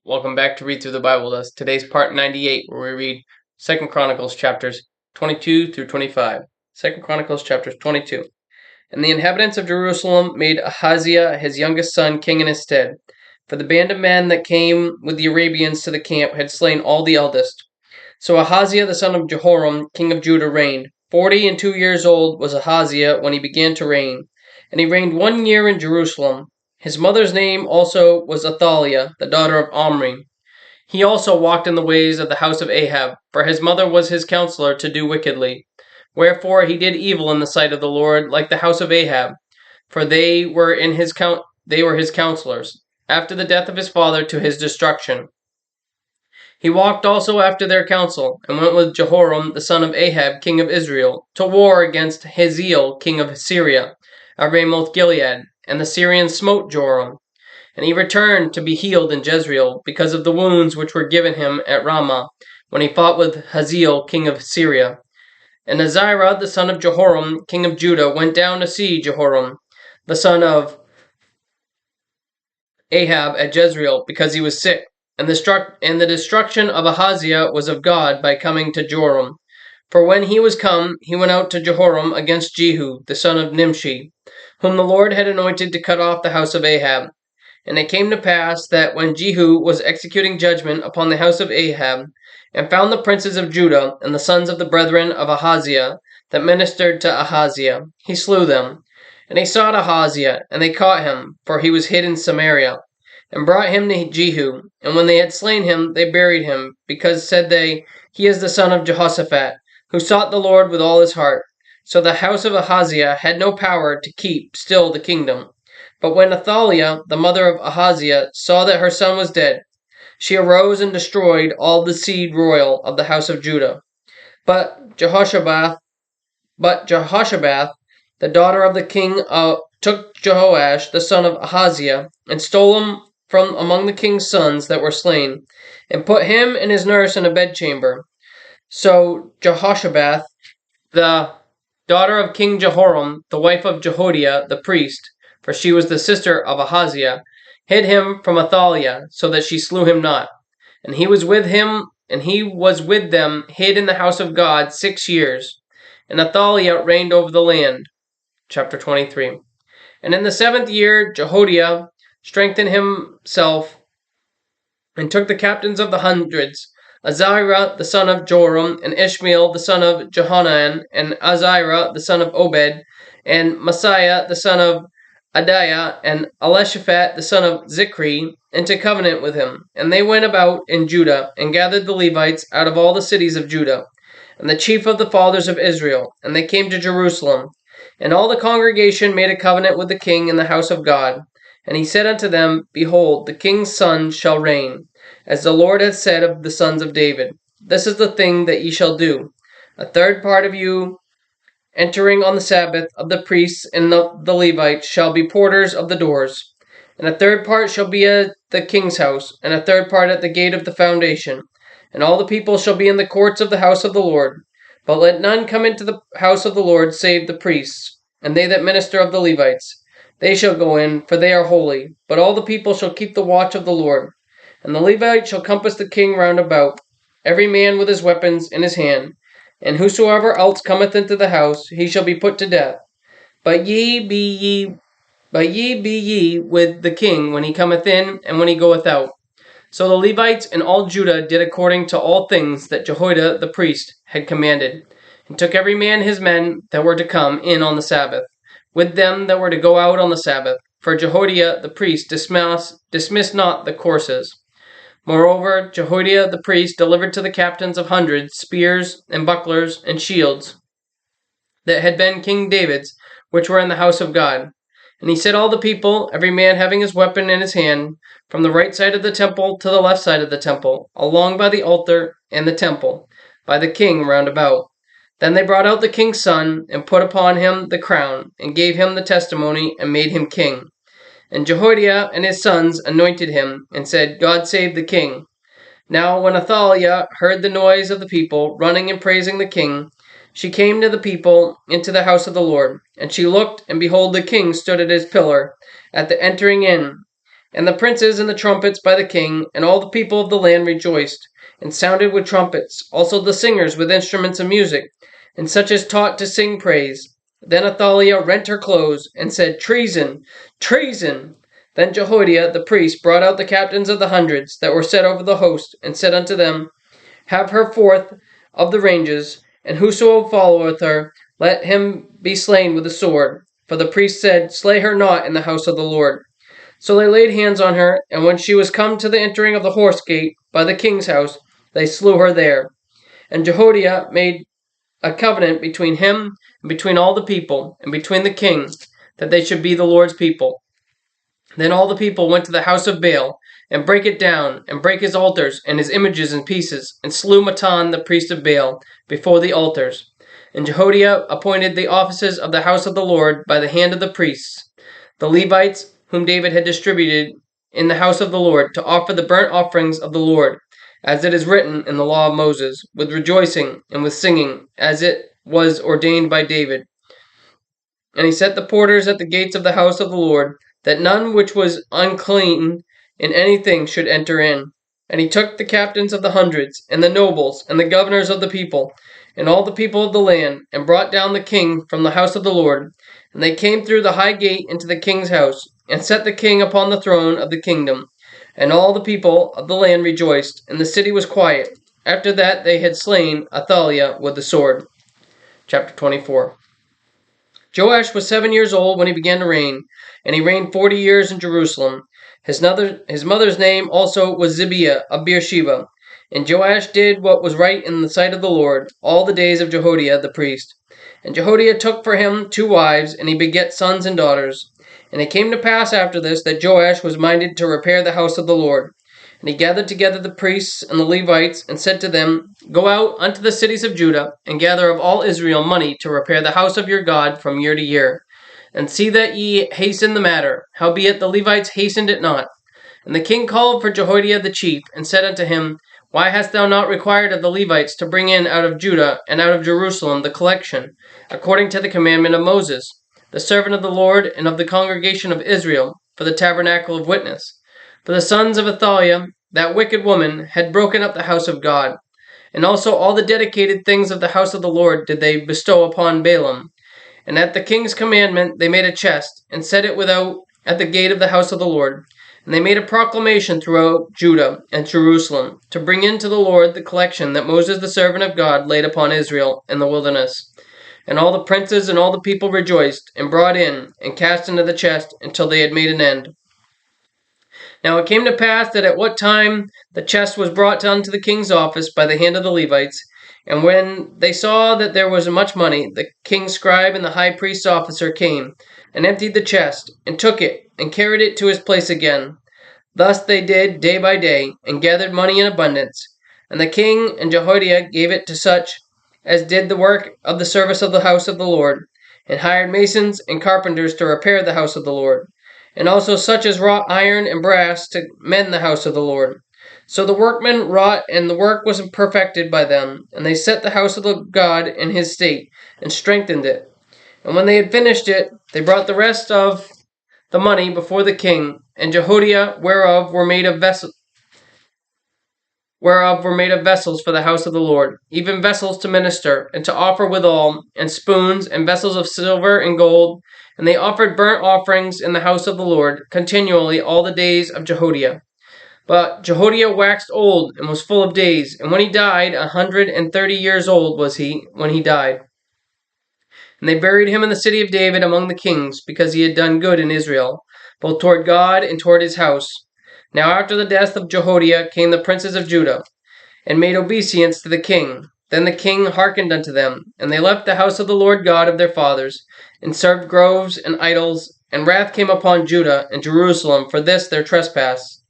Welcome back to Read Through the Bible with us. Today's part 98, where we read 2 Chronicles chapters 22 through 25. 2 Chronicles chapters 22. And the inhabitants of Jerusalem made Ahaziah his youngest son king in his stead. For the band of men that came with the Arabians to the camp had slain all the eldest. So Ahaziah the son of Jehoram, king of Judah, reigned. 42 years old was Ahaziah when he began to reign, and he reigned 1 year in Jerusalem. His mother's name also was Athaliah, the daughter of Omri. He also walked in the ways of the house of Ahab, for his mother was his counselor to do wickedly. Wherefore he did evil in the sight of the Lord, like the house of Ahab, for they were his counselors, after the death of his father to his destruction. He walked also after their counsel, and went with Jehoram the son of Ahab king of Israel, to war against Hazael king of Syria, at Ramoth Gilead, and the Syrians smote Joram. And he returned to be healed in Jezreel, because of the wounds which were given him at Ramah, when he fought with Hazael king of Syria. And Azariah the son of Jehoram king of Judah went down to see Jehoram the son of Ahab at Jezreel, because he was sick. And the destruction of Ahaziah was of God by coming to Joram. For when he was come, he went out to Jehoram against Jehu the son of Nimshi, whom the Lord had anointed to cut off the house of Ahab. And it came to pass that when Jehu was executing judgment upon the house of Ahab, and found the princes of Judah and the sons of the brethren of Ahaziah that ministered to Ahaziah, he slew them. And he sought Ahaziah, and they caught him, for he was hid in Samaria, and brought him to Jehu. And when they had slain him, they buried him, because, said they, he is the son of Jehoshaphat, who sought the Lord with all his heart. So the house of Ahaziah had no power to keep still the kingdom. But when Athaliah, the mother of Ahaziah, saw that her son was dead, she arose and destroyed all the seed royal of the house of Judah. But Jehoshabath, the daughter of the king, took Jehoash, the son of Ahaziah, and stole him from among the king's sons that were slain, and put him and his nurse in a bedchamber. So Jehoshabath, the daughter of King Jehoram, the wife of Jehoiada the priest, for she was the sister of Ahaziah, hid him from Athaliah, so that she slew him not. And he was with them hid in the house of God 6 years. And Athaliah reigned over the land. Chapter 23. And in the 7th year Jehoiada strengthened himself, and took the captains of the hundreds, Azariah the son of Joram, and Ishmael the son of Jehohanan, and Azariah the son of Obed, and Messiah the son of Adiah, and Elishaphat the son of Zichri, into covenant with him. And they went about in Judah, and gathered the Levites out of all the cities of Judah, and the chief of the fathers of Israel, and they came to Jerusalem. And all the congregation made a covenant with the king in the house of God. And he said unto them, Behold, the king's son shall reign, as the Lord hath said of the sons of David. This is the thing that ye shall do. A third part of you entering on the Sabbath of the priests and the Levites shall be porters of the doors. And a third part shall be at the king's house, and a third part at the gate of the foundation. And all the people shall be in the courts of the house of the Lord. But let none come into the house of the Lord save the priests, and they that minister of the Levites. They shall go in, for they are holy. But all the people shall keep the watch of the Lord. And the Levites shall compass the king round about, every man with his weapons in his hand. And whosoever else cometh into the house, he shall be put to death. But ye be ye with the king when he cometh in, and when he goeth out. So the Levites and all Judah did according to all things that Jehoiada the priest had commanded, and took every man his men that were to come in on the Sabbath, with them that were to go out on the Sabbath. For Jehoiada the priest dismissed not the courses. Moreover, Jehoiada the priest delivered to the captains of hundreds spears and bucklers and shields that had been King David's, which were in the house of God. And he set all the people, every man having his weapon in his hand, from the right side of the temple to the left side of the temple, along by the altar and the temple, by the king round about. Then they brought out the king's son, and put upon him the crown, and gave him the testimony, and made him king. And Jehoiada and his sons anointed him, and said, God save the king. Now when Athaliah heard the noise of the people running and praising the king, she came to the people into the house of the Lord. And she looked, and behold, the king stood at his pillar, at the entering in. And the princes and the trumpets by the king, and all the people of the land rejoiced, and sounded with trumpets, also the singers with instruments of music, and such as taught to sing praise. Then Athaliah rent her clothes, and said, Treason! Treason! Then Jehoiada the priest brought out the captains of the hundreds that were set over the host, and said unto them, Have her forth of the ranges, and whoso followeth her, let him be slain with the sword. For the priest said, Slay her not in the house of the Lord. So they laid hands on her, and when she was come to the entering of the horse gate by the king's house, they slew her there. And Jehoiada made a covenant between him and between all the people, and between the king, that they should be the Lord's people. Then all the people went to the house of Baal, and brake it down, and brake his altars and his images in pieces, and slew Matan the priest of Baal before the altars. And Jehoiada appointed the offices of the house of the Lord by the hand of the priests, the Levites, whom David had distributed in the house of the Lord, to offer the burnt offerings of the Lord, as it is written in the law of Moses, with rejoicing and with singing, as it was ordained by David. And he set the porters at the gates of the house of the Lord, that none which was unclean in anything should enter in. And he took the captains of the hundreds, and the nobles, and the governors of the people, and all the people of the land, and brought down the king from the house of the Lord. And they came through the high gate into the king's house, and set the king upon the throne of the kingdom. And all the people of the land rejoiced, and the city was quiet, after that they had slain Athaliah with the sword. Chapter 24. Joash was 7 years old when he began to reign, and he reigned 40 years in Jerusalem. His mother's name also was Zibiah of Beersheba. And Joash did what was right in the sight of the Lord all the days of Jehoiada the priest. And Jehoiada took for him 2 wives, and he begat sons and daughters. And it came to pass after this that Joash was minded to repair the house of the Lord. And he gathered together the priests and the Levites, and said to them, Go out unto the cities of Judah, and gather of all Israel money to repair the house of your God from year to year. And see that ye hasten the matter. Howbeit the Levites hastened it not. And the king called for Jehoiada the chief, and said unto him, Why hast thou not required of the Levites to bring in out of Judah and out of Jerusalem the collection, according to the commandment of Moses, the servant of the Lord, and of the congregation of Israel, for the tabernacle of witness? For the sons of Athaliah, that wicked woman, had broken up the house of God. And also all the dedicated things of the house of the Lord did they bestow upon Balaam. And at the king's commandment they made a chest, and set it without at the gate of the house of the Lord. And they made a proclamation throughout Judah and Jerusalem, to bring in to the Lord the collection that Moses the servant of God laid upon Israel in the wilderness. And all the princes and all the people rejoiced, and brought in, and cast into the chest, until they had made an end. Now it came to pass that at what time the chest was brought unto the king's office by the hand of the Levites, and when they saw that there was much money, the king's scribe and the high priest's officer came, and emptied the chest, and took it, and carried it to his place again. Thus they did day by day, and gathered money in abundance. And the king and Jehoiada gave it to such as did the work of the service of the house of the Lord, and hired masons and carpenters to repair the house of the Lord, and also such as wrought iron and brass to mend the house of the Lord. So the workmen wrought, and the work was perfected by them, and they set the house of the God in his state, and strengthened it. And when they had finished it, they brought the rest of the money before the king, and Jehoiada whereof were made of vessels for the house of the Lord, even vessels to minister, and to offer withal, and spoons, and vessels of silver and gold. And they offered burnt offerings in the house of the Lord continually all the days of Jehoiada. But Jehoiada waxed old, and was full of days, and when he died, 130 years old was he when he died. And they buried him in the city of David among the kings, because he had done good in Israel, both toward God and toward his house. Now after the death of Jehoiada came the princes of Judah, and made obeisance to the king. Then the king hearkened unto them, and they left the house of the Lord God of their fathers, and served groves and idols, and wrath came upon Judah and Jerusalem for this their trespass.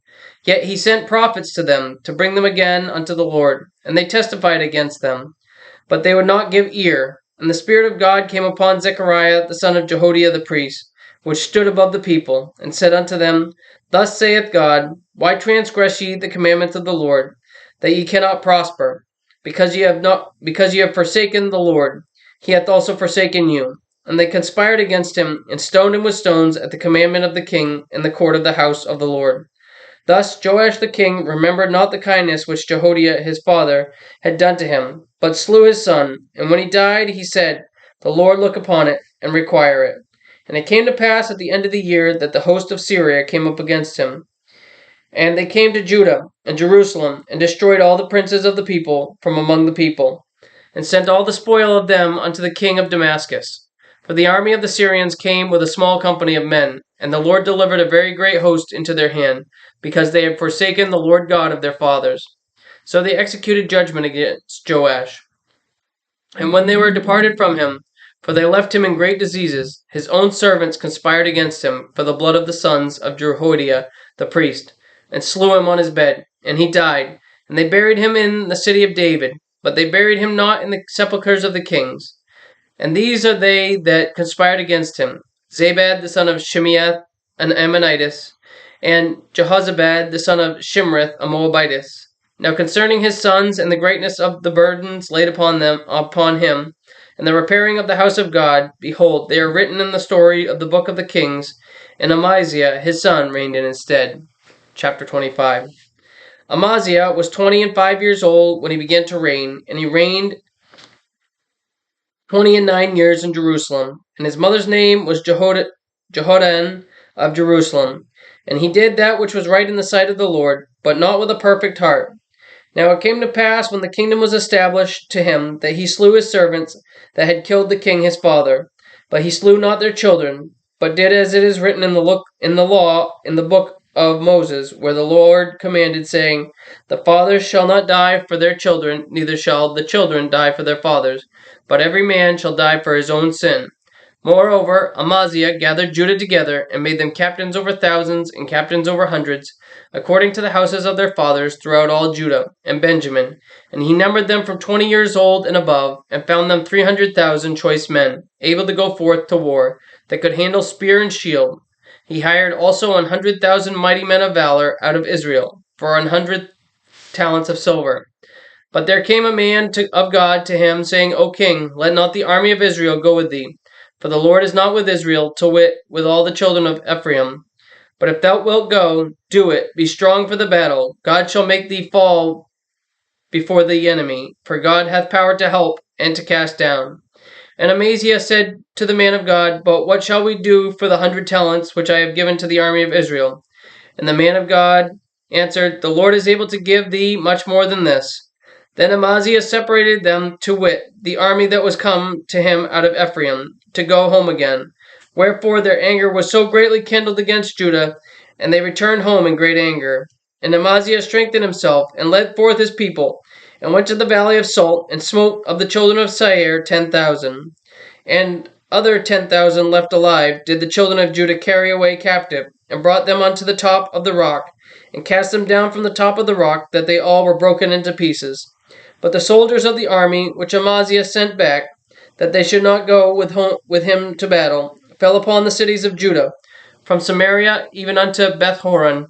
Yet he sent prophets to them, to bring them again unto the Lord, and they testified against them. But they would not give ear. And the Spirit of God came upon Zechariah the son of Jehoiada the priest, which stood above the people, and said unto them, Thus saith God, Why transgress ye the commandments of the Lord, that ye cannot prosper? Because ye have forsaken the Lord, he hath also forsaken you. and they conspired against him, and stoned him with stones at the commandment of the king in the court of the house of the Lord. Thus Joash the king remembered not the kindness which Jehoiada his father had done to him, but slew his son. And when he died, he said, The Lord look upon it, and require it. And it came to pass at the end of the year that the host of Syria came up against him. And they came to Judah and Jerusalem, and destroyed all the princes of the people from among the people, and sent all the spoil of them unto the king of Damascus. For the army of the Syrians came with a small company of men, and the Lord delivered a very great host into their hand, because they had forsaken the Lord God of their fathers. So they executed judgment against Joash. And when they were departed from him, for they left him in great diseases, his own servants conspired against him for the blood of the sons of Jehoiada the priest, and slew him on his bed, and he died. And they buried him in the city of David, but they buried him not in the sepulchres of the kings. And these are they that conspired against him: Zabad the son of Shimeath, an Ammonitess, and Jehozabad the son of Shimrith, a Moabitess. Now concerning his sons and the greatness of the burdens laid upon him, and the repairing of the house of God, behold, they are written in the story of the book of the kings, and Amaziah his son reigned in his stead. Chapter 25. Amaziah was 25 years old when he began to reign, and he reigned 29 years in Jerusalem. And his mother's name was Jehoaddan of Jerusalem. And he did that which was right in the sight of the Lord, but not with a perfect heart. Now it came to pass, when the kingdom was established to him, that he slew his servants that had killed the king his father. But he slew not their children, but did as it is written in the law, in the book of Moses, where the Lord commanded, saying, The fathers shall not die for their children, neither shall the children die for their fathers, but every man shall die for his own sin. Moreover, Amaziah gathered Judah together, and made them captains over thousands and captains over hundreds, according to the houses of their fathers throughout all Judah and Benjamin. And he numbered them from 20 years old and above, and found them 300,000 choice men, able to go forth to war, that could handle spear and shield. He hired also 100,000 mighty men of valor out of Israel, for 100 talents of silver. But there came a man of God to him, saying, O king, let not the army of Israel go with thee, for the Lord is not with Israel, to wit, with all the children of Ephraim. But if thou wilt go, do it, be strong for the battle. God shall make thee fall before the enemy, for God hath power to help and to cast down. And Amaziah said to the man of God, But what shall we do for the 100 talents which I have given to the army of Israel? And the man of God answered, The Lord is able to give thee much more than this. Then Amaziah separated them, to wit, the army that was come to him out of Ephraim, to go home again. Wherefore their anger was so greatly kindled against Judah, and they returned home in great anger. And Amaziah strengthened himself, and led forth his people, and went to the valley of Salt, and smote of the children of Seir 10,000. And other 10,000 left alive did the children of Judah carry away captive, and brought them unto the top of the rock, and cast them down from the top of the rock, that they all were broken into pieces. But the soldiers of the army, which Amaziah sent back, that they should not go with him to battle, fell upon the cities of Judah, from Samaria even unto Bethhoron,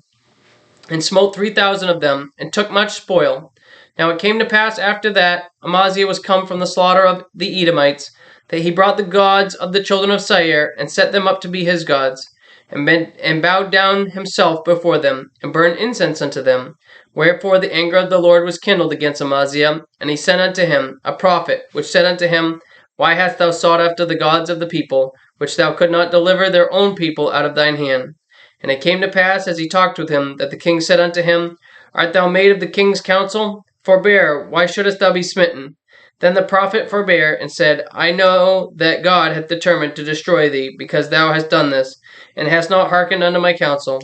and smote 3,000 of them, and took much spoil. Now it came to pass after that Amaziah was come from the slaughter of the Edomites, that he brought the gods of the children of Seir, and set them up to be his gods, and bowed down himself before them, and burned incense unto them. Wherefore the anger of the Lord was kindled against Amaziah, and he sent unto him a prophet, which said unto him, Why hast thou sought after the gods of the people, which thou could not deliver their own people out of thine hand? And it came to pass, as he talked with him, that the king said unto him, Art thou made of the king's counsel? Forbear, why shouldest thou be smitten? Then the prophet forbare, and said, I know that God hath determined to destroy thee, because thou hast done this, and hast not hearkened unto my counsel.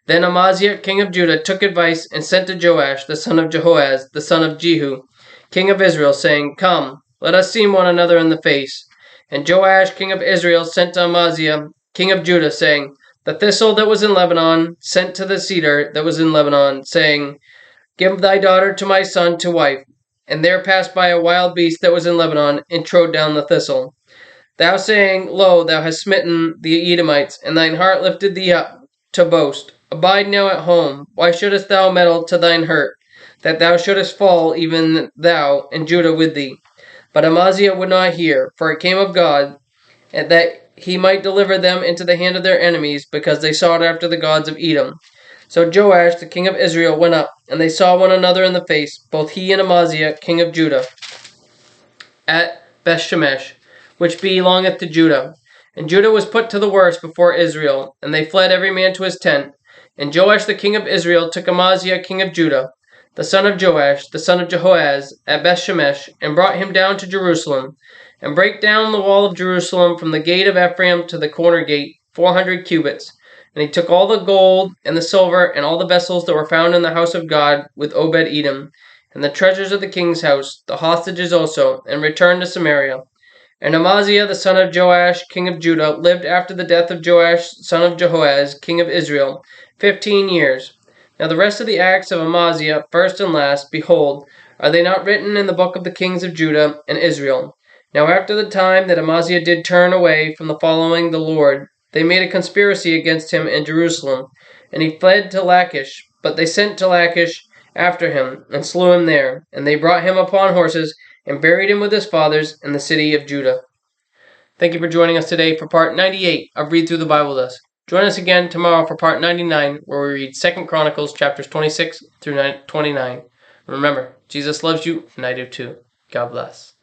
Then Amaziah king of Judah took advice, and sent to Joash the son of Jehoaz, the son of Jehu, king of Israel, saying, Come, let us see one another in the face. And Joash king of Israel sent to Amaziah king of Judah, saying, The thistle that was in Lebanon sent to the cedar that was in Lebanon, saying, Give thy daughter to my son to wife. And there passed by a wild beast that was in Lebanon, and trode down the thistle. Thou saying, Lo, thou hast smitten the Edomites, and thine heart lifted thee up to boast. Abide now at home. Why shouldest thou meddle to thine hurt, that thou shouldest fall, even thou, and Judah with thee? But Amaziah would not hear, for it came of God, and that he might deliver them into the hand of their enemies, because they sought after the gods of Edom. So Joash, the king of Israel, went up, and they saw one another in the face, both he and Amaziah, king of Judah, at Bethshemesh, which belongeth to Judah. And Judah was put to the worse before Israel, and they fled every man to his tent. And Joash the king of Israel took Amaziah king of Judah, the son of Joash, the son of Jehoaz, at Bethshemesh, and brought him down to Jerusalem, and brake down the wall of Jerusalem from the gate of Ephraim to the corner gate, 400 cubits. And he took all the gold and the silver and all the vessels that were found in the house of God with Obed-Edom, and the treasures of the king's house, the hostages also, and returned to Samaria. And Amaziah the son of Joash king of Judah lived after the death of Joash son of Jehoaz king of Israel 15 years. Now the rest of the acts of Amaziah, first and last, behold, are they not written in the book of the kings of Judah and Israel? Now after the time that Amaziah did turn away from the following the Lord, they made a conspiracy against him in Jerusalem, and he fled to Lachish. But they sent to Lachish after him, and slew him there. And they brought him upon horses, and buried him with his fathers in the city of Judah. Thank you for joining us today for part 98 of Read Through the Bible with Us. Join us again tomorrow for part 99, where we read 2 Chronicles Chapters 26 through 29. Remember, Jesus loves you, and I do too. God bless.